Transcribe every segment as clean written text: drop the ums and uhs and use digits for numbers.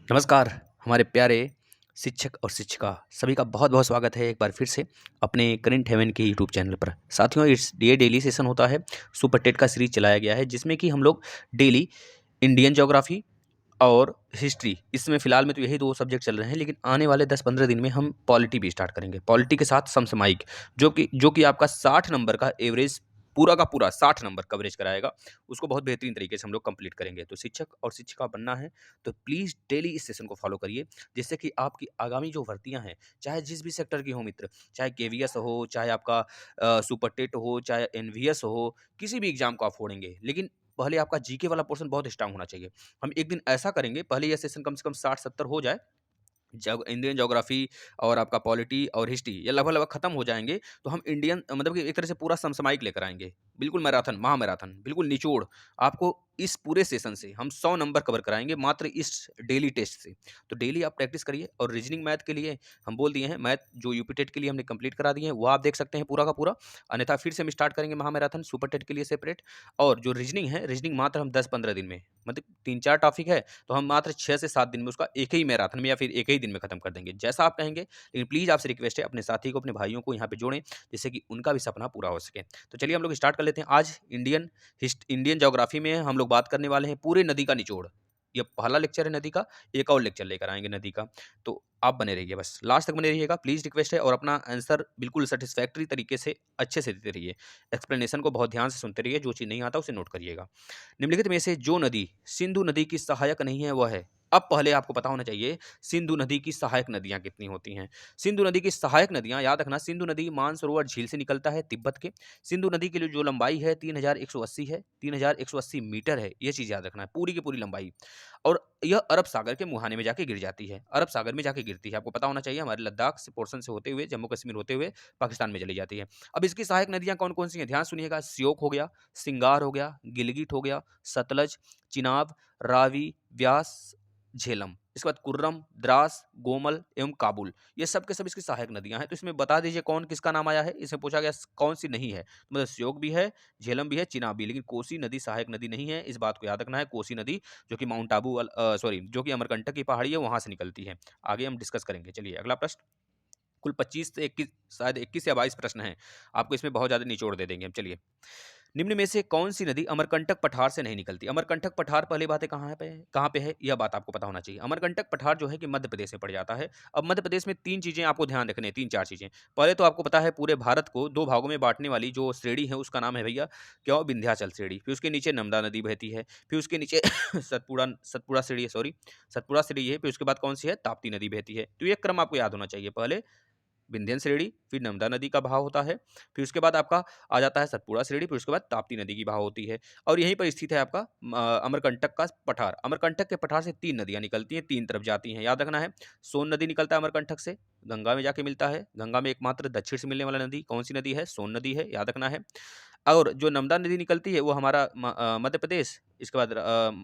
नमस्कार, हमारे प्यारे शिक्षक और शिक्षिका सभी का बहुत-बहुत स्वागत है एक बार फिर से अपने करंट हेवन के यूट्यूब चैनल पर। साथियों, ये डेली सेशन होता है, सुपर टेट का सीरीज़ चलाया गया है जिसमें कि हम लोग डेली इंडियन ज्योग्राफी और हिस्ट्री, इसमें फ़िलहाल में तो यही 2 सब्जेक्ट चल रहे हैं, लेकिन आने वाले 10-15 दिन में हम पॉलिटी भी स्टार्ट करेंगे। पॉलिटी के साथ समसामयिक जो कि आपका 60 नंबर का एवरेज पूरा का पूरा 60 नंबर कवरेज कराएगा, उसको बहुत बेहतरीन तरीके से हम लोग कंप्लीट करेंगे। तो शिक्षक और शिक्षिका बनना है, तो प्लीज़ डेली इस सेशन को फ़ॉलो करिए, जिससे कि आपकी आगामी जो भर्तियाँ हैं, चाहे जिस भी सेक्टर की हों मित्र, चाहे केवीएस हो, चाहे आपका सुपर टेट हो, चाहे एनवीएस हो, किसी भी एग्ज़ाम को आप फोड़ेंगे, लेकिन पहले आपका जीके वाला पोर्शन बहुत स्ट्रांग होना चाहिए। हम एक दिन ऐसा करेंगे, पहले ये सेशन कम से कम 60-70 हो जाए, जब इंडियन ज्योग्राफी और आपका पॉलिटी और हिस्ट्री ये लगभग-लगभग खत्म हो जाएँगे, तो हम इंडियन मतलब कि एक तरह से पूरा समसामयिक लेकर आएँगे। बिल्कुल मैराथन, महामैराथन, बिल्कुल निचोड़। आपको इस पूरे सेशन से हम 100 नंबर कवर कराएँगे मात्र इस डेली टेस्ट से। तो डेली आप प्रैक्टिस करिए और रीजनिंग मैथ के लिए हम बोल दिए हैं, मैथ जो यूपी टेट के लिए हमने कंप्लीट करा दिए हैं, वो आप देख सकते हैं पूरा का पूरा। अन्यथा फिर से हम स्टार्ट करेंगे महामैराथन सुपर टेट के लिए सेपरेट। और जो रीजनिंग है, रीजनिंग मात्र हम 10-15 दिन में, मतलब 3-4 टॉपिक है, तो हम मात्र 6 से 7 दिन में उसका एक ही मैराथन में या फिर एक ही दिन में खत्म कर देंगे, जैसा आप कहेंगे। लेकिन प्लीज़ आपसे रिक्वेस्ट है, अपने साथी को, अपने भाइयों को यहाँ पे जोड़ें, जिससे कि उनका भी सपना पूरा हो सके। तो चलिए हम लोग स्टार्ट कर लेते हैं। आज इंडियन ज्योग्राफी में हम लोग बात करने वाले हैं पूरे नदी का निचोड़। ये पहला लेक्चर है नदी का, एक और लेक्चर लेकर आएँगे नदी का। तो आप बने रहिए, बस लास्ट तक बने रहिएगा, प्लीज़ रिक्वेस्ट है, और अपना आंसर बिल्कुल सैटिस्फैक्टरी तरीके से अच्छे से देते रहिए। एक्सप्लेनेशन को बहुत ध्यान से सुनते रहिए, जो चीज़ नहीं आता उसे नोट करिएगा। निम्नलिखित में से जो नदी सिंधु नदी की सहायक नहीं है वह है। अब पहले आपको पता होना चाहिए सिंधु नदी की सहायक नदियां कितनी होती हैं। सिंधु नदी की सहायक नदियां याद रखना, सिंधु नदी मानसरोवर झील से निकलता है तिब्बत के। सिंधु नदी की जो लंबाई है 3180 है, 3180 मीटर है, ये चीज याद रखना है, पूरी की पूरी लंबाई। और यह अरब सागर के मुहाने में जाके गिर जाती है, अरब सागर में जाके गिरती है। आपको पता होना चाहिए हमारे लद्दाख से पोर्शन से होते हुए जम्मू कश्मीर होते हुए पाकिस्तान में चली जाती है। अब इसकी सहायक नदियां कौन कौन सी हैं, ध्यान सुनिएगा। श्योक हो गया, सिंगार हो गया, गिलगित हो गया, सतलज, चिनाब, रावी, व्यास, झेलम। इसके बाद कुर्रम, द्रास, गोमल एवं काबुल, ये सब के सब इसकी सहायक नदियां हैं। तो इसमें बता दीजिए कौन किसका नाम आया है। इसमें पूछा गया कौन सी नहीं है, मतलब श्योक भी है, झेलम भी है, चिनाब भी, लेकिन कोसी नदी सहायक नदी नहीं है। इस बात को याद रखना है। कोसी नदी जो कि माउंट आबू सॉरी, जो कि अमरकंटक की पहाड़ी है, वहां से निकलती है। आगे हम डिस्कस करेंगे। चलिए अगला प्रश्न। कुल 25 से 21, शायद 21 या 22 प्रश्न हैं। आपको इसमें बहुत ज़्यादा निचोड़ दे देंगे हम। चलिए, निम्न में से कौन सी नदी अमरकंटक पठार से नहीं निकलती। अमरकंटक पठार पहली बात है कहाँ पे है, यह बात आपको पता होना चाहिए। अमरकंटक पठार जो है कि मध्य प्रदेश में पड़ जाता है। अब मध्य प्रदेश में 3 चीज़ें आपको ध्यान रखनी है, 3-4 चीज़ें। पहले तो आपको पता है पूरे भारत को 2 भागों में बाँटने वाली जो श्रेणी है उसका नाम है भैया क्या, विंध्याचल श्रेणी। फिर उसके नीचे नर्मदा नदी बहती है। फिर उसके नीचे सतपुड़ा सतपुड़ा श्रेणी है, सॉरी, सतपुड़ा श्रेणी है। फिर उसके बाद कौन सी है, ताप्ती नदी बहती है। तो ये क्रम आपको याद होना चाहिए। पहले विंध्यन श्रेणी, फिर नर्मदा नदी का बहाव होता है, फिर उसके बाद आपका आ जाता है सतपुड़ा श्रेणी, फिर उसके बाद ताप्ती नदी की बहाव होती है। और यहीं पर स्थित है आपका अमरकंटक का पठार। अमरकंटक के पठार से 3 नदियां निकलती हैं, 3 तरफ जाती हैं, याद रखना है। सोन नदी निकलता है अमरकंटक से, गंगा में जाके मिलता है। गंगा में एकमात्र दक्षिण से मिलने वाला नदी कौन सी नदी है, सोन नदी है, याद रखना है। और जो नर्मदा नदी निकलती है वो हमारा मध्य प्रदेश, इसके बाद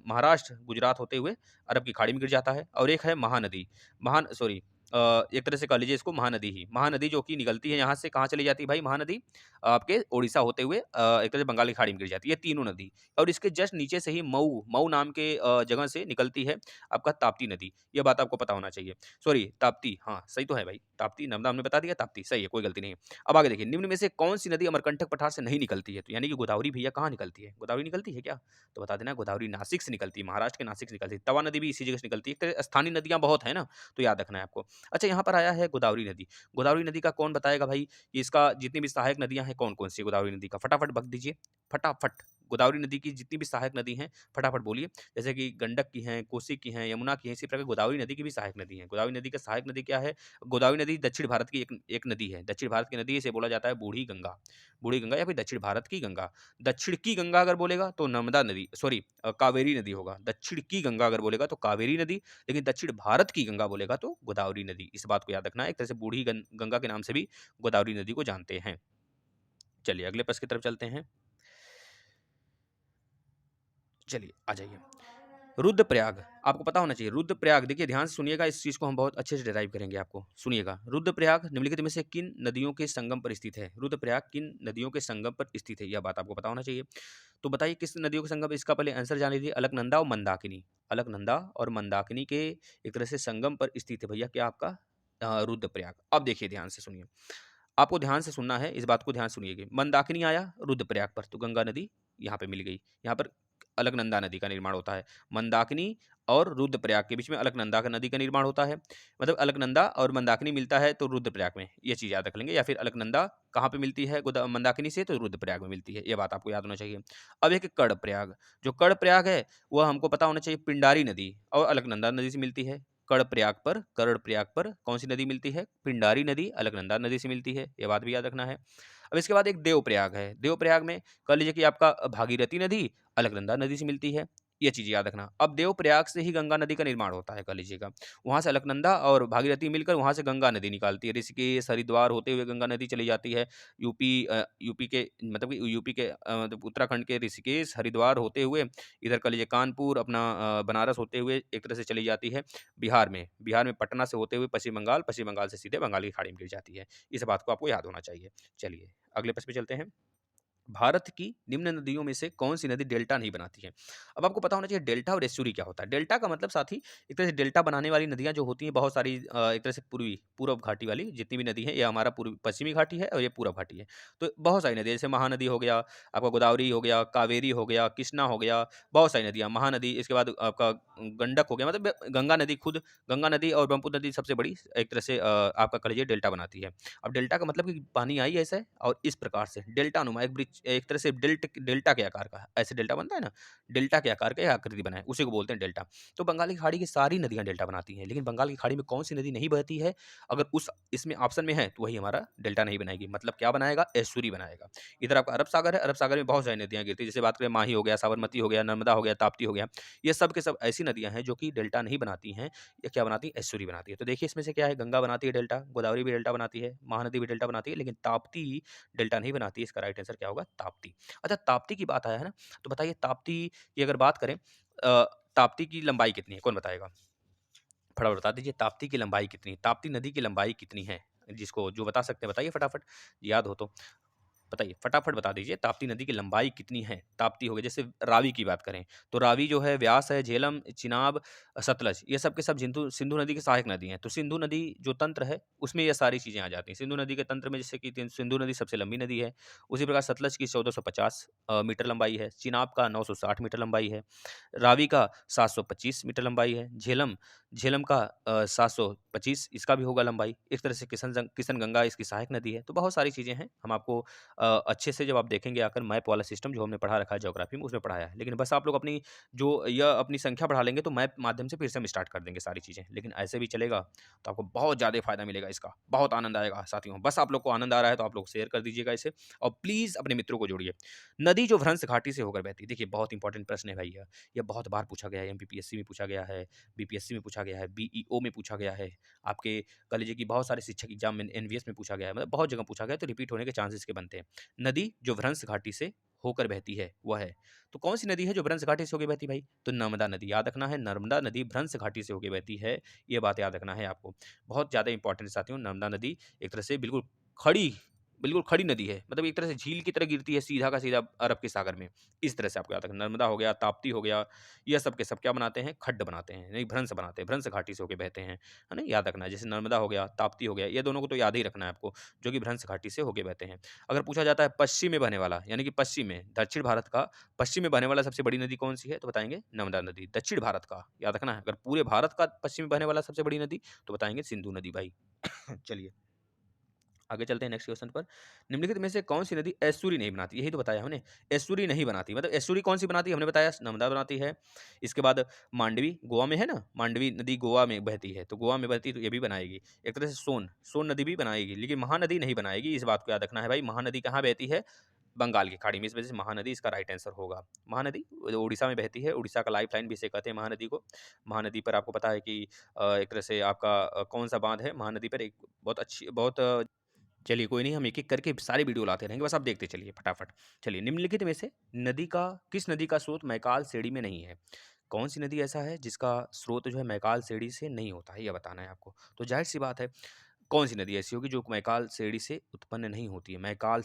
महाराष्ट्र, गुजरात होते हुए अरब की खाड़ी में गिर जाता है। और एक है महानदी, महान सॉरी एक तरह से कह लीजिए इसको महानदी ही, महानदी जो कि निकलती है यहाँ से, कहाँ चली जाती है भाई महानदी, आपके ओडिशा होते हुए एक तरह से बंगाल की खाड़ी में गिर जाती है, ये तीनों नदी। और इसके जस्ट नीचे से ही मऊ मऊ नाम के जगह से निकलती है आपका ताप्ती नदी। ये बात आपको पता होना चाहिए। सॉरी, ताप्ती, हाँ सही तो है भाई, ताप्ती, नर्मदा हमने बता दिया, ताप्ती सही है, कोई गलती नहीं है। अब आगे देखिए, निम्न में से कौन सी नदी अमरकंटक पठार से नहीं निकलती है, तो यानी कि गोदावरी भैया कहाँ निकलती है, गोदावरी निकलती है क्या, तो बता देना गोदावरी नासिक से निकलती है, महाराष्ट्र के नासिक से निकलती है। तवा नदी भी इसी जगह से निकलती है। एक तरह स्थानीय नदियां बहुत है ना, तो याद रखना है आपको। अच्छा, यहाँ पर आया है गोदावरी नदी। गोदावरी नदी का कौन बताएगा भाई, कि इसका जितनी भी सहायक नदियां हैं कौन कौन सी गोदावरी नदी का, फटाफट बक दीजिए, फटाफट। गोदावरी नदी की जितनी भी सहायक नदी हैं फटाफट बोलिए। जैसे कि गंडक की हैं, कोसी की हैं, यमुना की हैं, इसी प्रकार गोदावरी नदी की भी सहायक नदी है। गोदावरी नदी का सहायक नदी क्या है, गोदावरी नदी दक्षिण भारत की एक एक नदी है, दक्षिण भारत की नदी, इसे बोला जाता है बूढ़ी गंगा, बूढ़ी गंगा या फिर दक्षिण भारत की गंगा। दक्षिण की गंगा अगर बोलेगा तो नर्मदा नदी, सॉरी कावेरी नदी होगा। दक्षिण की गंगा अगर बोलेगा तो कावेरी नदी, लेकिन दक्षिण भारत की गंगा बोलेगा तो गोदावरी नदी। इस बात को याद रखना है। एक तरह से बूढ़ी गंगा के नाम से भी गोदावरी नदी को जानते हैं। चलिए अगले प्रश्न की तरफ चलते हैं। चलिए आ जाइए। रुद्रप्रयाग आपको पता होना चाहिए। रुद्रप्रयाग देखिए ध्यान से सुनिएगा, इस चीज़ को हम बहुत अच्छे से डिराइव करेंगे आपको। सुनिएगा, रुद्रप्रयाग निम्नलिखित में से किन नदियों के संगम पर स्थित है? रुद्रप्रयाग किन नदियों के संगम पर स्थित है? यह बात आपको पता होना चाहिए। तो बताइए किस नदियों के संगम, इसका पहले आंसर जान लीजिए। अलकनंदा और मंदाकिनी। अलकनंदा और मंदाकिनी के एक तरह से संगम पर स्थित है भैया क्या आपका रुद्रप्रयाग। अब देखिए ध्यान से सुनिए, आपको ध्यान से सुनना है, इस बात को ध्यान से सुनिएगा। मंदाकिनी आया रुद्रप्रयाग पर, तो गंगा नदी यहाँ पे मिल गई। यहाँ पर अलकनंदा नदी का निर्माण होता है। मंदाकिनी और रुद्रप्रयाग के बीच में अलकनंदा का नदी का निर्माण होता है। मतलब अलकनंदा और मंदाकिनी मिलता है तो रुद्रप्रयाग में, ये चीज़ याद रख लेंगे। या फिर अलकनंदा कहाँ पे मिलती है मंदाकिनी से, तो रुद्रप्रयाग में मिलती है। ये बात आपको याद होना चाहिए। अब एक कर्णप्रयाग, जो कर्णप्रयाग है वह हमको पता होना चाहिए पिंडारी नदी और अलकनंदा नदी से मिलती है। कर्णप्रयाग पर कौन सी नदी मिलती है? पिंडारी नदी अलकनंदा नदी से मिलती है। ये बात भी याद रखना है। अब इसके बाद एक देवप्रयाग है। देवप्रयाग में कह लीजिए कि आपका भागीरथी नदी अलकनंदा नदी से मिलती है। ये चीज़ याद रखना। अब देवप्रयाग से ही गंगा नदी का निर्माण होता है, कह लीजिएगा। वहाँ से अलकनंदा और भागीरथी मिलकर वहाँ से गंगा नदी निकालती है। ऋषिकेश हरिद्वार होते हुए गंगा नदी चली जाती है। यूपी के मतलब कि यूपी के मतलब उत्तराखंड के ऋषिकेश हरिद्वार होते हुए इधर कह लीजिए कानपुर अपना बनारस होते हुए एक तरह से चली जाती है बिहार में। बिहार में पटना से होते हुए पश्चिम बंगाल से सीधे बंगाल की खाड़ी में गिर जाती है। इस बात को आपको याद होना चाहिए। चलिए अगले प्रश्न पे चलते हैं। भारत की निम्न नदियों में से कौन सी नदी डेल्टा नहीं बनाती है? अब आपको पता होना चाहिए डेल्टा और एस्चुरी क्या होता है। डेल्टा का मतलब साथी एक तरह से डेल्टा बनाने वाली नदियां जो होती हैं बहुत सारी एक तरह से पूर्व घाटी वाली जितनी भी नदी है, ये हमारा पूर्व पश्चिमी घाटी है और ये पूरब घाटी है। तो बहुत सारी नदियां जैसे महानदी हो गया, आपका गोदावरी हो गया, कावेरी हो गया, कृष्णा हो गया, बहुत सारी नदियां महानदी, इसके बाद आपका गंडक हो गया, मतलब गंगा नदी खुद, गंगा नदी और ब्रह्मपुत्र नदी सबसे बड़ी एक तरह से आपका कह लीजिए डेल्टा बनाती है। अब डेल्टा का मतलब कि पानी आई ऐसे और इस प्रकार से डेल्टा नुमा एक ब्रिज एक तरह से डेल्टा के आकार का ऐसे डेल्टा बनता है ना, डेल्टा के आकार का एक आकृति बना है, उसी को बोलते हैं डेल्टा। तो बंगाल की खाड़ी की सारी नदियां डेल्टा बनाती हैं, लेकिन बंगाल की खाड़ी में कौन सी नदी नहीं बहती है? अगर उस इसमें ऑप्शन में है तो वही हमारा डेल्टा नहीं बनाएगी। मतलब क्या बनाएगा? एस्चुरी बनाएगा। इधर आपका अरब सागर है, अरब सागर में बहुत सारी नदियां गिरती है, जैसे बात करें माही हो गया, साबरमती हो गया, नर्मदा हो गया, ताप्ती हो गया। ये सब के सब ऐसी नदियां हैं जो कि डेल्टा नहीं बनाती हैं, ये क्या बनाती है? एस्चुरी बनाती है। तो देखिए इसमें से क्या है, गंगा बनाती है डेल्टा, गोदावरी भी डेल्टा बनाती है, महानदी भी डेल्टा बनाती है, लेकिन ताप्ती डेल्टा नहीं बनाती है। इसका राइट आंसर क्या होगा? ताप्ती। अच्छा ताप्ती की बात आया है ना, तो बताइए ताप्ती की अगर बात करें ताप्ती की लंबाई कितनी है? कौन बताएगा? फटाफट बता दीजिए ताप्ती की लंबाई कितनी है? ताप्ती नदी की लंबाई कितनी है? जिसको जो बता सकते हैं बताइए फटाफट, याद हो तो। बताइए, फटाफट बता दीजिए ताप्ती नदी की लंबाई कितनी है? ताप्ती हो गई, जैसे रावी की बात करें, तो रावी जो है व्यास है, झेलम, चिनाब, सतलज ये सब के सब सिंधु नदी की सहायक नदी हैं। तो सिंधु नदी जो तंत्र है, उसमें ये सारी चीज़ें आ जाती हैं। सिंधु नदी के तंत्र में जैसे कि सिंधु नदी सबसे लंबी नदी है, उसी प्रकार सतलज की 1450 मीटर लंबाई है, चिनाब का 960 मीटर लंबाई है, रावी का 725 मीटर लंबाई है, झेलम झेलम का 725 इसका भी होगा लंबाई। इस तरह से किशनगंगा इसकी सहायक नदी है। तो बहुत सारी चीज़ें हैं, हम आपको अच्छे से जब आप देखेंगे आकर मैप वाला सिस्टम जो हमने पढ़ा रखा है ज्योग्राफी में उसमें पढ़ाया है। लेकिन बस आप लोग अपनी जो यह अपनी संख्या बढ़ा लेंगे तो मैप माध्यम से फिर से हम स्टार्ट कर देंगे सारी चीज़ें। लेकिन ऐसे भी चलेगा तो आपको बहुत ज़्यादा फ़ायदा मिलेगा इसका, बहुत आनंद आएगा साथियों। बस आप लोग को आनंद आ रहा है तो आप लोग शेयर कर दीजिएगा इसे और प्लीज़ अपने मित्रों को जोड़िए। नदी जो भ्रंश घाटी से होकर बहती है, देखिए बहुत इंपॉर्टेंट प्रश्न है भाई यह बहुत बार पूछा गया है, एमपीपीएससी में पूछा गया है, बीपीएससी में पूछा गया है, बीईओ में पूछा गया है, आपके कह लीजिए कि बहुत सारे शिक्षक एग्जाम में एनवीएस में पूछा गया है, मतलब बहुत जगह पूछा गया है, तो रिपीट होने के चांसेस के बनते हैं। नदी जो भ्रंश घाटी से होकर बहती है वह है, तो कौन सी नदी है जो भ्रंश घाटी से होकर बहती है भाई? तो नर्मदा नदी, याद रखना है नर्मदा नदी भ्रंश घाटी से होकर बहती है। ये बात याद रखना है आपको, बहुत ज़्यादा इंपॉर्टेंट साथियों। नर्मदा नदी एक तरह से खड़ी बिल्कुल खड़ी नदी है, मतलब एक तरह से झील की तरह गिरती है सीधा का सीधा अरब के सागर में। इस तरह से आपको याद रखना, नर्मदा हो गया, ताप्ती हो गया, ये सब के सब क्या बनाते हैं? खड्ड बनाते हैं, नहीं भ्रंश बनाते हैं, भ्रंश घाटी से होकर बहते हैं, है ना? याद रखना है, जैसे नर्मदा हो गया, ताप्ती हो गया, ये दोनों को तो याद ही रखना है आपको, जो कि भ्रंश घाटी से होके बहते हैं। अगर पूछा जाता है पश्चिम में बहने वाला, यानी कि पश्चिम में दक्षिण भारत का पश्चिम में बहने वाला सबसे बड़ी नदी कौन सी है? तो बताएंगे नर्मदा नदी। दक्षिण भारत का याद रखना है, अगर पूरे भारत का पश्चिम में बहने वाला सबसे बड़ी नदी तो बताएंगे सिंधु नदी भाई। चलिए आगे चलते हैं नेक्स्ट क्वेश्चन पर। निम्नलिखित में से कौन सी नदी एस्चुरी नहीं बनाती? यही तो बताया हमने, एस्चुरी नहीं बनाती, मतलब एस्चुरी कौन सी बनाती है? हमने बताया नर्मदा बनाती है। इसके बाद मांडवी गोवा में है ना, मांडवी नदी गोवा में बहती है, तो गोवा में बहती तो ये भी बनाएगी। एक तरह से सोन नदी भी बनाएगी, लेकिन महानदी नहीं बनाएगी। इस बात को याद रखना है भाई, महानदी कहाँ बहती है? बंगाल की खाड़ी में, इस वजह से महानदी इसका राइट आंसर होगा। महानदी उड़ीसा में बहती है, उड़ीसा का लाइफ लाइन भी इसे कहते हैं महानदी को। महानदी पर आपको पता है कि एक तरह से आपका कौन सा बांध है महानदी पर, एक बहुत अच्छी बहुत चलिए कोई नहीं, हम एक-एक करके सारी वीडियो लाते रहेंगे, बस आप देखते चलिए फटाफट। चलिए निम्नलिखित में से किस नदी का स्रोत मैकाल श्रेणी में नहीं है? कौन सी नदी ऐसा है जिसका स्रोत जो है मैकाल सेड़ी से नहीं होता है, यह बताना है आपको। तो जाहिर सी बात है, कौन सी नदी ऐसी होगी जो मैकाल सेड़ी से उत्पन्न नहीं होती है। मैकाल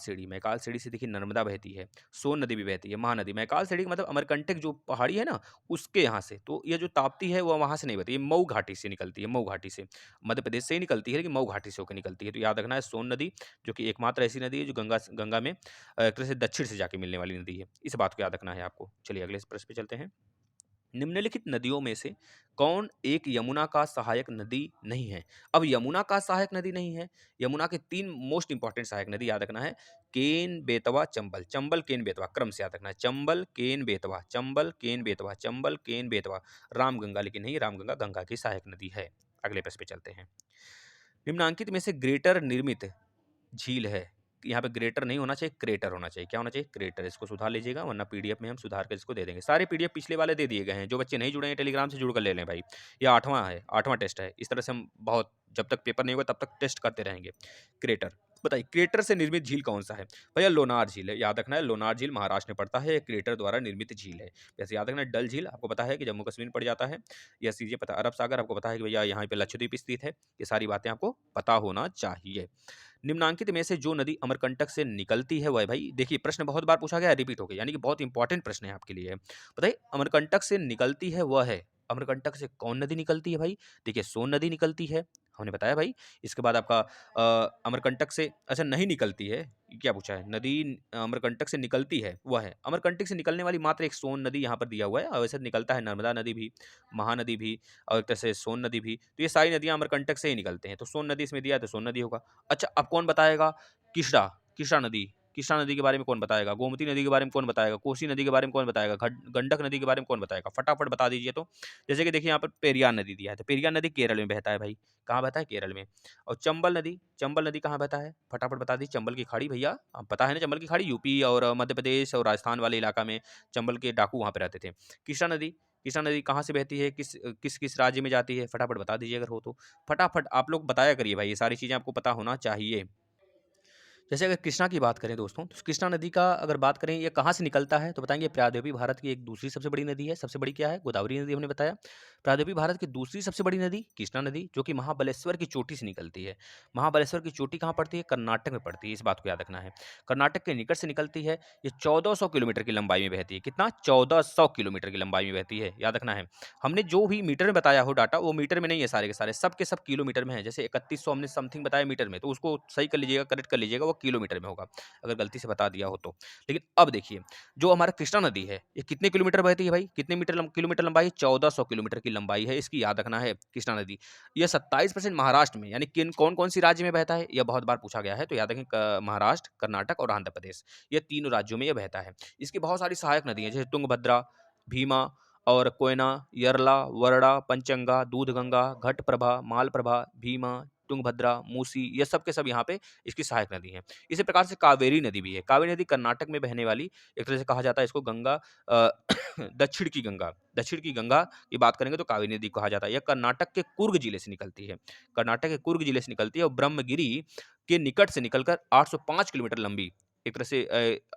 सेड़ी से देखिए नर्मदा बहती है, सोन नदी भी बहती है, महानदी। मैकाल सेड़ी का मतलब अमरकंटक जो पहाड़ी है ना, उसके यहाँ से। तो ये जो ताप्ती है वो वहाँ से नहीं बहती, ये मऊ घाटी से निकलती है, मऊ घाटी से। मध्य प्रदेश से ही निकलती है, लेकिन मऊ घाटी से होकर निकलती है। तो याद रखना है, सोन नदी जो कि एकमात्र ऐसी नदी है जो गंगा में एक तरह से दक्षिण से जाके मिलने वाली नदी है। इस बात को याद रखना है आपको। चलिए अगले प्रश्न पे चलते हैं। निम्नलिखित नदियों में से कौन एक यमुना का सहायक नदी नहीं है? अब यमुना का सहायक नदी नहीं है, यमुना के 3 मोस्ट इंपोर्टेंट सहायक नदी याद रखना है, केन, बेतवा, चंबल। चंबल, केन, बेतवा क्रम से याद रखना है। चंबल, केन, बेतवा, चंबल, केन, बेतवा, चंबल, केन, बेतवा। रामगंगा लेकिन नहीं, रामगंगा गंगा की सहायक नदी है। अगले प्रश्न पे चलते हैं। निम्नांकित में से ग्रेटर निर्मित झील है। यहाँ पे ग्रेटर नहीं होना चाहिए, क्रेटर होना चाहिए। क्या होना चाहिए? क्रेटर। इसको सुधार लीजिएगा, वरना पीडीएफ में हम सुधार कर इसको दे देंगे। सारे पीडीएफ पिछले वाले दे दिए गए हैं। जो बच्चे नहीं जुड़े हैं टेलीग्राम से, जुड़ कर ले लें भाई। ये 8वां है, 8वां टेस्ट है। इस तरह से हम बहुत, जब तक पेपर नहीं होगा तब तक टेस्ट करते रहेंगे। क्रेटर बताइए, क्रेटर से निर्मित झील कौन सा है? भैया लोनार झील है, याद रखना है। लोनार झील महाराष्ट्र में पड़ता है, क्रेटर द्वारा निर्मित झील है। जैसे याद रखना है, डल झील आपको पता है कि जम्मू कश्मीर में पड़ जाता है। यह चीजें पता, अरब सागर आपको पता है कि भैया यहाँ पे लक्षद्वीप स्थित है। ये सारी बातें आपको पता होना चाहिए। निम्नांकित में से जो नदी अमरकंटक से निकलती है वह, भाई देखिए प्रश्न बहुत बार पूछा गया है, रिपीट हो गया, यानी कि बहुत इंपॉर्टेंट प्रश्न है आपके लिए। बताइए, अमरकंटक से निकलती है वह है, अमरकंटक से कौन नदी निकलती है भाई? देखिए सोन नदी निकलती है, हमने बताया भाई। इसके बाद आपका अमरकंटक से, अच्छा नहीं निकलती है, ये क्या पूछा है? नदी अमरकंटक से निकलती है वह है, अमरकंटक से निकलने वाली मात्र एक सोन नदी यहाँ पर दिया हुआ है, और वैसे निकलता है नर्मदा नदी भी, महानदी भी, और एक तरह से सोन नदी भी। तो ये सारी नदियाँ अमरकंटक से ही निकलते हैं। तो सोन नदी इसमें दिया है, तो सोन नदी होगा। अच्छा अब कौन बताएगा? कृष्णा, कृष्णा नदी, कृष्णा नदी के बारे में कौन बताएगा? गोमती नदी के बारे में कौन बताएगा? कोसी नदी के बारे में कौन बताएगा? गंडक नदी के बारे में कौन बताएगा? फटाफट बता दीजिए। तो जैसे कि देखिए यहाँ पर पेरियार नदी दिया है, तो पेरियार नदी केरल में बहता है भाई। कहाँ बहता है? केरल में। और चंबल नदी कहाँ बहता है? फटाफट बता दीजिए। चंबल की खाड़ी भैया, आप पता है ना, चंबल की खाड़ी यूपी और मध्य प्रदेश और राजस्थान वाले इलाका में चंबल के डाकू वहाँ पे रहते थे। कृष्णा नदी कहाँ से बहती है? किस किस किस राज्य में जाती है? फटाफट बता दीजिए अगर हो तो। फटाफट आप लोग बताया करिए भाई, ये सारी चीज़ें आपको पता होना चाहिए। जैसे अगर कृष्णा की बात करें दोस्तों, तो कृष्णा नदी का अगर बात करें, ये कहाँ से निकलता है? तो बताएंगे प्रायद्वीपीय भारत की एक दूसरी सबसे बड़ी नदी है। सबसे बड़ी क्या है? गोदावरी नदी हमने बताया। प्रायद्वीपीय भारत की दूसरी सबसे बड़ी नदी कृष्णा नदी, जो कि महाबलेश्वर की चोटी से निकलती है। महाबलेश्वर की चोटी कहाँ पड़ती है? कर्नाटक में पड़ती है, इस बात को याद रखना है। कर्नाटक के निकट से निकलती है। ये 1400 किलोमीटर की लंबाई में बहती है। कितना? 1400 किलोमीटर की लंबाई में बहती है, याद रखना है। हमने जो भी मीटर में बताया हो डाटा, वो मीटर में नहीं है सारे के सारे, सब के सब किलोमीटर में है। जैसे 3100 हमने समथिंग बताया मीटर में, तो उसको सही कर लीजिएगा, करेक्ट कर लीजिएगा, वो किलोमीटर में होगा अगर गलती से बता दिया हो तो। लेकिन अब देखिए, जो हमारा कृष्णा नदी है, ये कितने किलोमीटर बहती है भाई? कितने किलोमीटर लंबाई? 1400 किलोमीटर की लंबाई है इसकी, याद रखना है। कृष्णा नदी यह 27% महाराष्ट्र में, यानी किन कौन कौन सी राज्य में बहता है, यह बहुत बार पूछा गया है। तो याद रखें, महाराष्ट्र, कर्नाटक और आंध्र प्रदेश, ये तीनों राज्यों में यह बहता है। इसकी बहुत सारी सहायक नदी है, जैसे तुंगभद्रा, भीमा और कोयना, यरला, वरड़ा, पंचगंगा, दूधगंगा, घटप्रभा, मालप्रभा, भीमा, तुंगभद्रा, मूसी, ये सब के सब यहाँ पे इसकी सहायक नदी हैं। इसी प्रकार से कावेरी नदी भी है। कावेरी नदी कर्नाटक में बहने वाली, एक तरह से कहा जाता है इसको गंगा, अ, दक्षिण की गंगा की बात करेंगे तो कावेरी नदी कहा जाता है। यह कर्नाटक के कुर्ग जिले से निकलती है। कर्नाटक के कुर्ग जिले से निकलती है और ब्रह्मगिरी के निकट से निकलकर 805 किलोमीटर लंबी, एक तरह से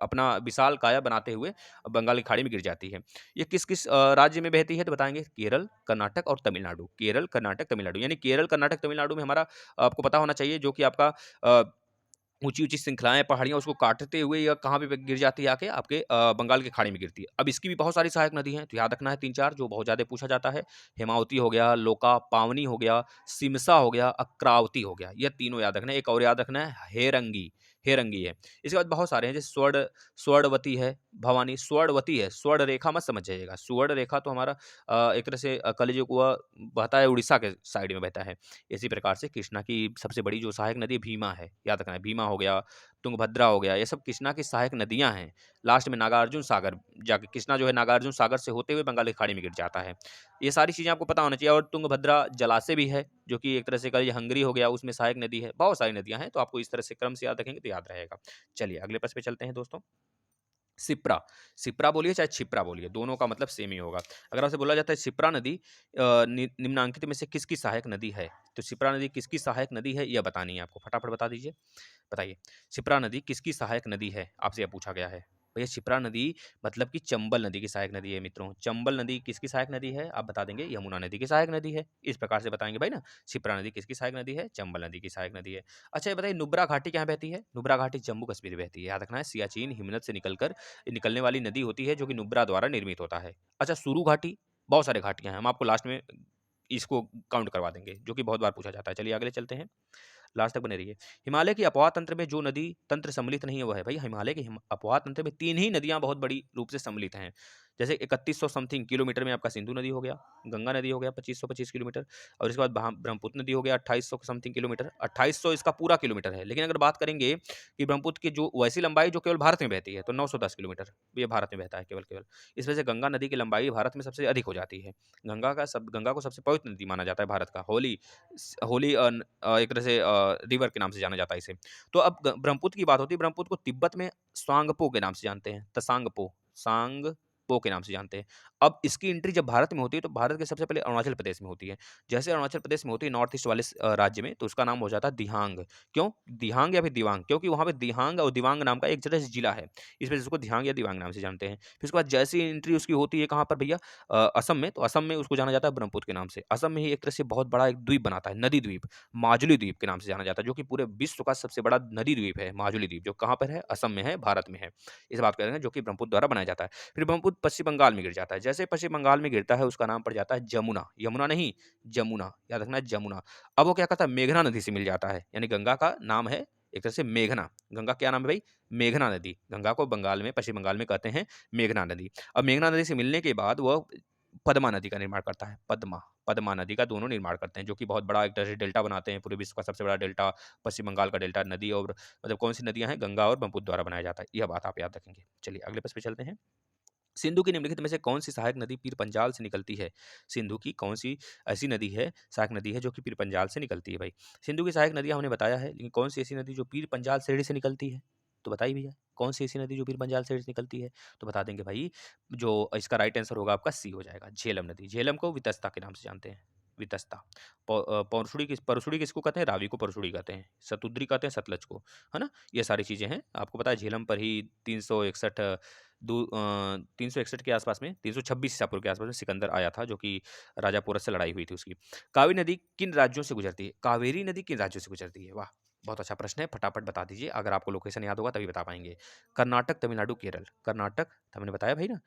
अपना विशाल काया बनाते हुए बंगाल की खाड़ी में गिर जाती है। ये किस किस राज्य में बहती है? तो बताएंगे केरल, कर्नाटक और तमिलनाडु। केरल, कर्नाटक, तमिलनाडु, यानी केरल, कर्नाटक, तमिलनाडु में हमारा आपको पता होना चाहिए, जो कि आपका ऊँची-ऊँची श्रृंखलाएँ, पहाड़ियाँ उसको काटते हुए या कहाँ पे गिर जाती है? आके आपके बंगाल की खाड़ी में गिरती है। अब इसकी भी बहुत सारी सहायक नदी हैं, तो याद रखना है 3-4 जो बहुत ज़्यादा पूछा जाता है। हेमावती हो गया, लोका, पावनी हो गया, सिमसा हो गया, अक्रावती हो गया। ये तीनों याद रखना है। एक और याद रखना है, हेरंगी है। इसके बाद बहुत सारे हैं, जैसे स्वर्णवती है, भवानी, स्वर्णवती है, स्वर्ण रेखा मत समझ जाइएगा। स्वर्ण रेखा तो हमारा एक तरह से कलिजुग हुआ बहता है, उड़ीसा के साइड में बहता है। इसी प्रकार से कृष्णा की सबसे बड़ी जो सहायक नदी भीमा है, याद रखना है। भीमा हो गया, तुंगभद्रा हो गया, ये सब कृष्णा की सहायक नदियाँ हैं। लास्ट में नागार्जुन सागर जाके कृष्णा जो है नागार्जुन सागर से होते हुए बंगाल की खाड़ी में गिर जाता है। ये सारी चीज़ें आपको पता होना चाहिए। और तुंगभद्रा जलाशय भी है, जो कि एक तरह से कल हंगरी हो गया, उसमें सहायक नदी है। बहुत सारी नदियाँ हैं, तो आपको इस तरह से क्रम से याद रखेंगे तो याद रहेगा। चलिए अगले प्रश्न पे चलते हैं दोस्तों। सिप्रा, सिप्रा बोलिए चाहे छिप्रा बोलिए, दोनों का मतलब सेम ही होगा। अगर आपसे बोला जाता है सिप्रा नदी निम्नांकित में से किसकी सहायक नदी है, तो सिप्रा नदी किसकी सहायक नदी है यह बतानी है आपको। फटाफट बता दीजिए, बताइए। सिप्रा नदी किसकी सहायक नदी है, आपसे यह पूछा गया है। भैया क्षिप्रा नदी मतलब कि चंबल नदी की सहायक नदी है मित्रों। चंबल नदी किसकी सहायक नदी है? आप बता देंगे यमुना नदी की सहायक नदी है। इस प्रकार से बताएंगे भाई ना, क्षिप्रा नदी किसकी सहायक नदी है? चंबल नदी की सहायक नदी है। अच्छा ये बताइए नुब्रा घाटी कहाँ बहती है? नुब्रा घाटी जम्मू कश्मीर बहती है, याद रखना है। सियाचिन हिमनद से निकलने वाली नदी होती है जो कि नुब्रा द्वारा निर्मित होता है। अच्छा सुरू घाटी, बहुत सारे घाटियां हैं, हम आपको लास्ट में इसको काउंट करवा देंगे जो कि बहुत बार पूछा जाता है। चलिए अगले चलते हैं, लास्ट तक बने रहिए। हिमालय की अपवाह तंत्र में जो नदी तंत्र सम्मिलित नहीं है वो है भाई, हिमालय के अपवाह तंत्र में 3 ही नदियां बहुत बड़ी रूप से सम्मिलित हैं। जैसे 3100 समथिंग किलोमीटर में आपका सिंधु नदी हो गया, गंगा नदी हो गया 2525 किलोमीटर, और इसके बाद ब्रह्मपुत्र नदी हो गया 2800 समथिंग किलोमीटर, 2800 इसका पूरा किलोमीटर है। लेकिन अगर बात करेंगे कि ब्रह्मपुत्र की जो वैसी लंबाई जो केवल भारत में बहती है तो 910 किलोमीटर, ये भारत में बहता है केवल केवल। इस वजह से गंगा नदी की लंबाई भारत में सबसे अधिक हो जाती है। गंगा को सबसे पवित्र नदी माना जाता है भारत का। होली होली एक तरह से रिवर के नाम से जाना जाता है इसे। तो अब ब्रह्मपुत्र की बात होती है, ब्रह्मपुत्र को तिब्बत में स्वांगपो के नाम से जानते हैं, सांगपो के नाम से जानते हैं। अब इसकी एंट्री जब भारत में होती है तो भारत के सबसे पहले अरुणाचल प्रदेश में होती है। जैसे अरुणाचल प्रदेश में होती है नॉर्थ ईस्ट वाले राज्य में, तो उसका नाम हो जाता है दिहांग। क्यों दिहांग या फिर दिवांग? क्योंकि वहां पे दिहांग और दिवांग नाम का एक तरह से जिला है, इस वजह से उसको दिहांग या दिवांग नाम से जानते हैं। फिर उसके बाद जैसी एंट्री उसकी होती है कहाँ पर भैया? असम में, तो असम में उसको जाना जाता है ब्रह्मपुत्र के नाम से। असम में ही एक तरह से बहुत बड़ा एक द्वीप बनाता है, नदी द्वीप, माजुली द्वीप के नाम से जाना जाता है, जो कि पूरे विश्व का सबसे बड़ा नदी द्वीप है। माजुली द्वीप जो कहाँ पर है? असम में है, भारत में है। इस बात करेंगे, जो कि ब्रह्मपुत्र द्वारा बनाया जाता है। फिर ब्रह्मपुत्र पश्चिम बंगाल में गिर जाता है। जैसे पश्चिम बंगाल में गिरता है उसका नाम पड़ जाता है जमुना, यमुना नहीं जमुना, याद रखना है जमुना। अब वो क्या कहता है? मेघना नदी से मिल जाता है, यानी गंगा का नाम है एक तरह से मेघना। गंगा क्या नाम है भाई? मेघना नदी। गंगा को बंगाल में, पश्चिम बंगाल में कहते हैं मेघना नदी। अब मेघना नदी से मिलने के बाद वह पद्मा नदी का निर्माण करता है, पद्मा नदी का दोनों निर्माण करते हैं, जो कि बहुत बड़ा एक तरह से डेल्टा बनाते हैं। पूरे विश्व का सबसे बड़ा डेल्टा पश्चिम बंगाल का डेल्टा नदी, और मतलब कौन सी नदियां हैं? गंगा और ब्रह्मपुत्र द्वारा बनाया जाता है। यह बात आप याद रखेंगे। चलिए अगले प्रश्न पे चलते हैं। सिंधु की निम्नलिखित में से कौन सी सहायक नदी पीर पंजाल से निकलती है? सिंधु की कौन सी ऐसी नदी है, सहायक नदी है, जो कि पीर पंजाल से निकलती है भाई? सिंधु की सहायक नदियां हमने बताया है, लेकिन कौन सी ऐसी नदी जो पीर पंजाल श्रेणी से निकलती है? तो बताइए भैया, कौन सी ऐसी नदी जो पीर पंजाल श्रेणी से निकलती है? तो बता देंगे भाई, जो इसका राइट आंसर होगा आपका सी हो जाएगा, झेलम नदी। झेलम को वितस्ता के नाम से जानते हैं, वितस्ता। परसुड़ी किसको कहते हैं? रावी को परसुड़ी कहते हैं। सतुद्री कहते हैं सतलज को, है ना? ये सारी चीजें हैं, आपको पता है। झेलम पर ही 361 के आसपास में, 326 ईसापुर के आसपास में सिकंदर आया था, जो कि राजा पोरस से लड़ाई हुई थी उसकी। कावेरी नदी किन राज्यों से गुजरती है? कावेरी नदी किन राज्यों से गुजरती है? वाह, बहुत अच्छा प्रश्न है, फटाफट बता दीजिए। अगर आपको लोकेशन याद होगा तभी बता पाएंगे। कर्नाटक, तमिलनाडु, केरल। कर्नाटक, तो हमने बताया भाई ना,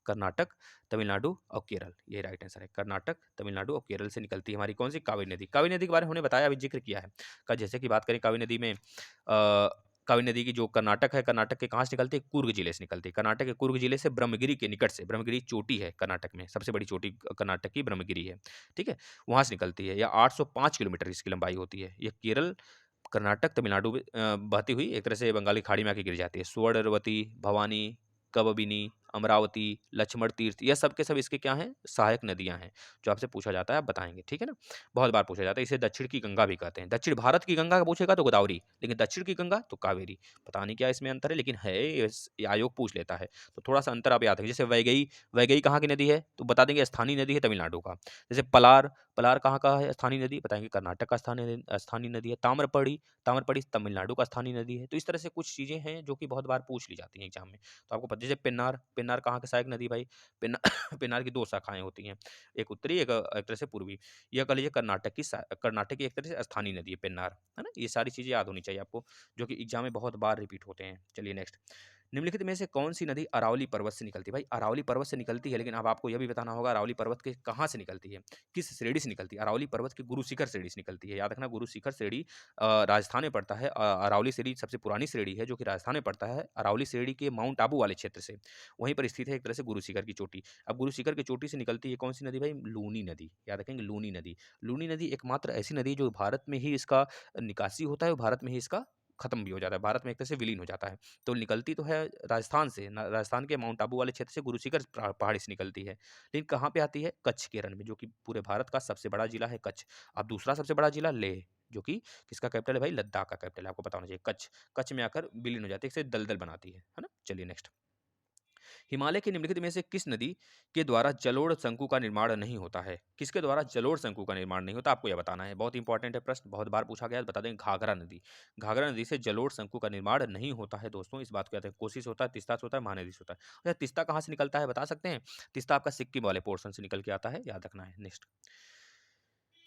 कर्नाटक, तमिलनाडु और केरल, ये राइट आंसर है। कर्नाटक, तमिलनाडु और केरल से निकलती है हमारी कौन सी? कावेरी नदी। कावेरी नदी के बारे में हमने बताया, अभी जिक्र किया है। जैसे कि बात करें कावेरी नदी में, कावेरी नदी की जो कर्नाटक है, कर्नाटक के कहाँ से निकलती है? कुर्ग जिले से निकलती है। कर्नाटक के कुर्ग जिले से ब्रह्मगिरी के निकट से, ब्रह्मगिरी चोटी है कर्नाटक में, सबसे बड़ी चोटी कर्नाटक की ब्रह्मगिरी है, ठीक है, वहां से निकलती है। या 805 किलोमीटर इसकी लंबाई होती है। ये केरल, कर्नाटक, तमिलनाडु में बहती हुई एक तरह से बंगाली खाड़ी में आके गिर जाती है। स्वर्णवती, भवानी, कबबिनी, अमरावती, लक्ष्मण तीर्थ, यह सब के सब इसके क्या हैं? सहायक नदियां हैं, जो आपसे पूछा जाता है, आप बताएंगे, ठीक है ना? बहुत बार पूछा जाता है। इसे दक्षिण की गंगा भी कहते हैं। दक्षिण भारत की गंगा का पूछेगा तो गोदावरी, लेकिन दक्षिण की गंगा तो कावेरी। पता नहीं क्या इसमें अंतर है, लेकिन है, ये आयोग पूछ लेता है, तो थोड़ा सा अंतर आप याद रखें। जैसे वैगई, वैगई कहाँ की नदी है? तो बता देंगे स्थानीय नदी है तमिलनाडु का। जैसे पलार, पलार कहाँ का है स्थानीय नदी? बताएंगे कर्नाटक का स्थानीय नदी है। ताम्रपड़ी, ताम्रपड़ी तमिलनाडु का स्थानीय नदी है। तो इस तरह से कुछ चीजें हैं जो कि बहुत बार पूछ ली जाती हैं एग्जाम में, तो आपको पता। जैसे पेन्नार, पेन्नार कहाँ की सहायक नदी भाई? पेन्नार पेन्नार की 2 शाखाएं होती हैं, एक उत्तरी, एक तरह से पूर्वी। यह कह लीजिए कर्नाटक की एक तरह से स्थानीय नदी है पेन्नार, है ना? ये सारी चीजें याद होनी चाहिए आपको, जो कि एग्जाम में बहुत बार रिपीट होते हैं। चलिए नेक्स्ट। निम्नलिखित में से कौन सी नदी अरावली पर्वत से निकलती है? भाई अरावली पर्वत से निकलती है, लेकिन अब आपको यह भी बताना होगा अरावली पर्वत के कहाँ से निकलती है, किस श्रेणी से निकलती है? अरावली पर्वत की गुरु शिखर श्रेणी से निकलती है। याद रखना, गुरु शिखर श्रेणी राजस्थान में पड़ता है। अरावली श्रेणी सबसे पुरानी श्रेणी है, जो कि राजस्थान में पड़ता है। अरावली श्रेणी के माउंट आबू वाले क्षेत्र से, वहीं पर स्थित है एक तरह से गुरु शिखर की चोटी। अब गुरु शिखर की चोटी से निकलती है कौन सी नदी भाई? लूनी नदी। याद रखेंगे, लूनी नदी। लूनी नदी एकमात्र ऐसी नदी जो भारत में ही इसका निकासी होता है और भारत में ही इसका खत्म भी हो जाता है, भारत में एक तरह से विलीन हो जाता है। तो निकलती तो है राजस्थान से, राजस्थान के माउंट आबू वाले क्षेत्र से, गुरु शिखर पहाड़ी से निकलती है, लेकिन कहाँ पे आती है? कच्छ के रण में, जो कि पूरे भारत का सबसे बड़ा जिला है कच्छ। अब दूसरा सबसे बड़ा जिला लेह, जो कि किसका कैपिटल है भाई? लद्दाख का कैपिटल है, आपको पता होना चाहिए। कच्छ, कच्छ में आकर विलीन हो जाती है, इसे दलदल बनाती है ना? चलिए नेक्स्ट। हिमालय की निम्नलिखित में से किस नदी के द्वारा जलोढ़ शंकु का निर्माण नहीं होता है? किसके द्वारा जलोढ़ शंकु का निर्माण नहीं होता? आपको यह बताना है। बहुत इंपॉर्टेंट है प्रश्न, बहुत बार पूछा गया है। बता दें, घाघरा नदी। घाघरा नदी से जलोढ़ शंकु का निर्माण नहीं होता है दोस्तों, इस बात को याद रखें। कोसी से होता है, तिस्ता से होता है, महानदी से होता है। अच्छा, तिस्ता कहाँ से निकलता है बता सकते हैं? तिस्ता आपका सिक्किम वाले पोर्शन से निकल के आता है, याद रखना है। नेक्स्ट,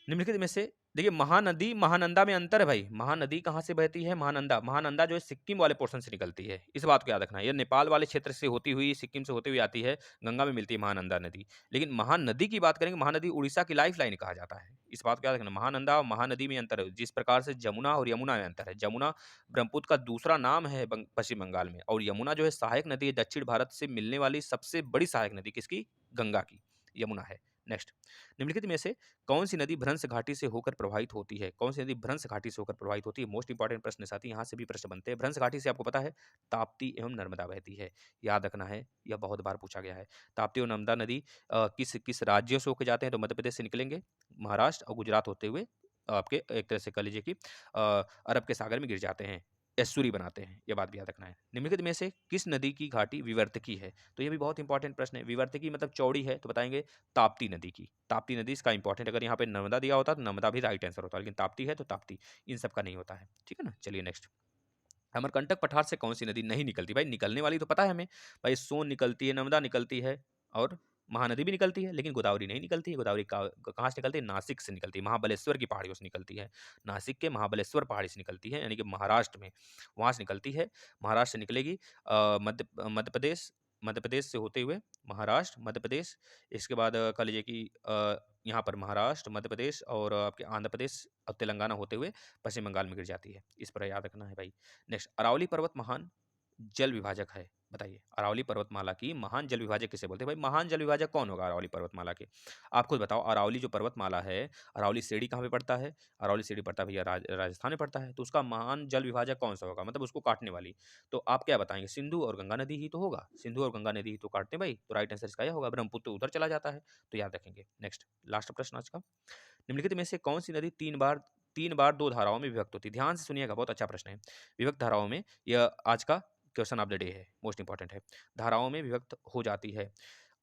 निम्नलिखित में से देखिए, महानदी महानंदा में अंतर है भाई। महानदी कहाँ से बहती है? महानंदा। महानंदा जो है सिक्किम वाले पोर्शन से निकलती है, इस बात को याद रखना है। ये नेपाल वाले क्षेत्र से होती हुई सिक्किम से होती हुई आती है, गंगा में मिलती है महानंदा नदी। लेकिन महानदी की बात करेंगे, महानदी उड़ीसा की लाइफ लाइन कहा जाता है, इस बात को याद रखना। महानंदा और महानदी में अंतर है, जिस प्रकार से जमुना और यमुना में अंतर है। जमुना ब्रह्मपुत्र का दूसरा नाम है पश्चिम बंगाल में, और यमुना जो है सहायक नदी है, दक्षिण भारत से मिलने वाली सबसे बड़ी सहायक नदी किसकी? गंगा की, यमुना है। नेक्स्ट, निम्नलिखित में से कौन सी नदी भ्रंश घाटी से होकर प्रवाहित होती है? कौन सी नदी भ्रंश घाटी से होकर प्रवाहित होती है? मोस्ट इंपॉर्टेंट प्रश्न साथी, यहाँ से भी प्रश्न बनते हैं। भ्रंश घाटी से आपको पता है ताप्ती एवं नर्मदा बहती है, याद रखना है, यह बहुत बार पूछा गया है। ताप्ती और नर्मदा नदी किस किस राज्यों से होकर जाते हैं? तो मध्य प्रदेश से निकलेंगे, महाराष्ट्र और गुजरात होते हुए आपके एक तरह से कह लीजिए कि अरब के सागर में गिर जाते हैं, एस्चुरी बनाते हैं, ये बात भी याद रखना है। निम्नलिखित में से किस नदी की घाटी विवर्तकी है? तो ये भी बहुत इंपॉर्टेंट प्रश्न है। विवर्तकी मतलब चौड़ी है, तो बताएंगे ताप्ती नदी की। ताप्ती नदी इसका इंपॉर्टेंट, अगर यहाँ पे नर्मदा दिया होता तो नर्मदा भी राइट आंसर होता, लेकिन ताप्ती है तो ताप्ती, इन सब का नहीं होता है, ठीक है ना। चलिए नेक्स्ट, अमरकंटक पठार से कौन सी नदी नहीं निकलती? भाई निकलने वाली तो पता है हमें, भाई सोन निकलती है, नर्मदा निकलती है, और महानदी भी निकलती है, लेकिन गोदावरी नहीं निकलती है। गोदावरी कहाँ से निकलती है? नासिक से निकलती है, महाबलेश्वर की पहाड़ियों से निकलती है। नासिक के महाबलेश्वर पहाड़ी से निकलती है, यानी कि महाराष्ट्र में, वहाँ से निकलती है। महाराष्ट्र से निकलेगी, मध्य प्रदेश, मध्य प्रदेश से होते हुए महाराष्ट्र, मध्य प्रदेश, इसके बाद कह लीजिए कि यहाँ पर महाराष्ट्र, मध्य प्रदेश और आपके आंध्र प्रदेश और तेलंगाना होते हुए पश्चिम बंगाल में गिर जाती है, इस पर याद रखना है भाई। नेक्स्ट, अरावली पर्वत महान जल विभाजक है, बताइए अरावली पर्वतमाला की महान जल विभाजक किसे बोलते हैं? भाई महान जल विभाजक कौन होगा अरावली पर्वतमाला के? आप खुद बताओ। अरावली जो पर्वतमाला है, अरावली श्रेणी कहाँ पे पड़ता है? अरावली श्रेणी पड़ता है भैया राजस्थान में पड़ता है, तो उसका महान जल विभाजक कौन सा होगा, मतलब उसको काटने वाली? तो आप क्या बताएंगे? सिंधु और गंगा नदी ही तो होगा, सिंधु और गंगा नदी ही तो काटते हैं भाई, तो राइट आंसर इसका यह होगा। ब्रह्मपुत्र उधर चला जाता है, तो याद रखेंगे। नेक्स्ट, लास्ट प्रश्न आज का, निम्नलिखित में से कौन सी नदी तीन बार दो धाराओं में विभक्त होती है? ध्यान से सुनिएगा, बहुत अच्छा प्रश्न है। विभक्त धाराओं में, यह आज का क्वेश्चन ऑफ द डे है, मोस्ट इंपॉर्टेंट है। धाराओं में विभक्त हो जाती है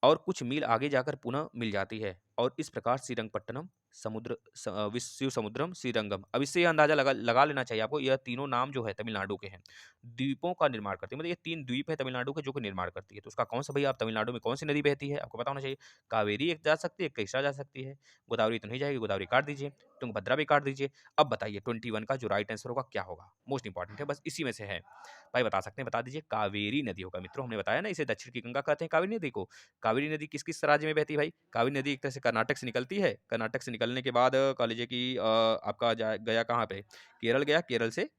और कुछ मील आगे जाकर पुनः मिल जाती है, और इस प्रकार श्रीरंगपट्टनम, शिव समुद्रम, श्रीरंगम। अब इससे यह अंदाजा लगा लेना चाहिए आपको, यह तीनों नाम जो है तमिलनाडु के हैं, द्वीपों का निर्माण करती है, मतलब ये 3 द्वीप है तमिलनाडु के जो कि निर्माण करती है। तो उसका कौन सा भैया, आप तमिलनाडु में कौन सी नदी बहती है आपको पता होना चाहिए। कावेरी एक जा सकती है, कृष्णा जा सकती है, गोदावरी तो नहीं जाएगी, गोदावरी काट दीजिए, तुंगभद्रा भी काट दीजिए। अब बताइए 21 का जो राइट आंसर होगा क्या होगा? मोस्ट इंपॉर्टेंट है, बस इसी में से है भाई, बता सकते हैं, बता दीजिए। कावेरी नदी होगा मित्रों, हमने बताया ना, इसे दक्षिण की गंगा कहते हैं कावेरी नदी को। कावेरी नदी किस किस राज्य में बहती है भाई? कावेरी नदी एक तरह से कर्नाटक से निकलती है, कर्नाटक से निकलने के बाद कह लीजिए कि आपका गया कहाँ पे? केरल गया, केरल से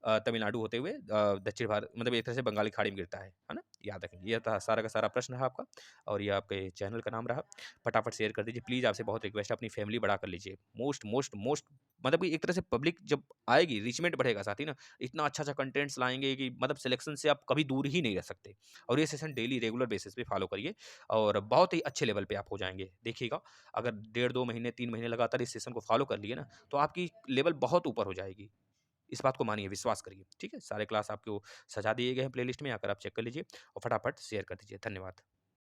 तमिलनाडु होते हुए दक्षिण भारत, मतलब एक तरह से बंगाली खाड़ी में गिरता है ना। याद रखेंगे, यह था सारा का सारा प्रश्न है आपका, और ये आपके चैनल का नाम रहा। फटाफट शेयर कर दीजिए प्लीज़, आपसे बहुत रिक्वेस्ट है, अपनी फैमिली बढ़ा कर लीजिए। मोस्ट मोस्ट मोस्ट, मतलब कि एक तरह से पब्लिक जब आएगी, रीचमेंट बढ़ेगा साथ ही ना, इतना अच्छा अच्छा कंटेंट्स लाएंगे कि मतलब सिलेक्शन से आप कभी दूर ही नहीं रह सकते। और ये सेशन डेली रेगुलर बेसिस पे फॉलो करिए, और बहुत ही अच्छे लेवल पे आप हो जाएंगे। देखिएगा, अगर 1.5-2 महीने 3 महीने लगातार इस सेशन को फॉलो कर लिए ना, तो आपकी लेवल बहुत ऊपर हो जाएगी। इस बात को मानिए, विश्वास करिए, ठीक है। सारे क्लास आपको सजा दिए गए हैं प्लेलिस्ट में, आकर आप चेक कर लीजिए और फटाफट शेयर कर दीजिए। धन्यवाद।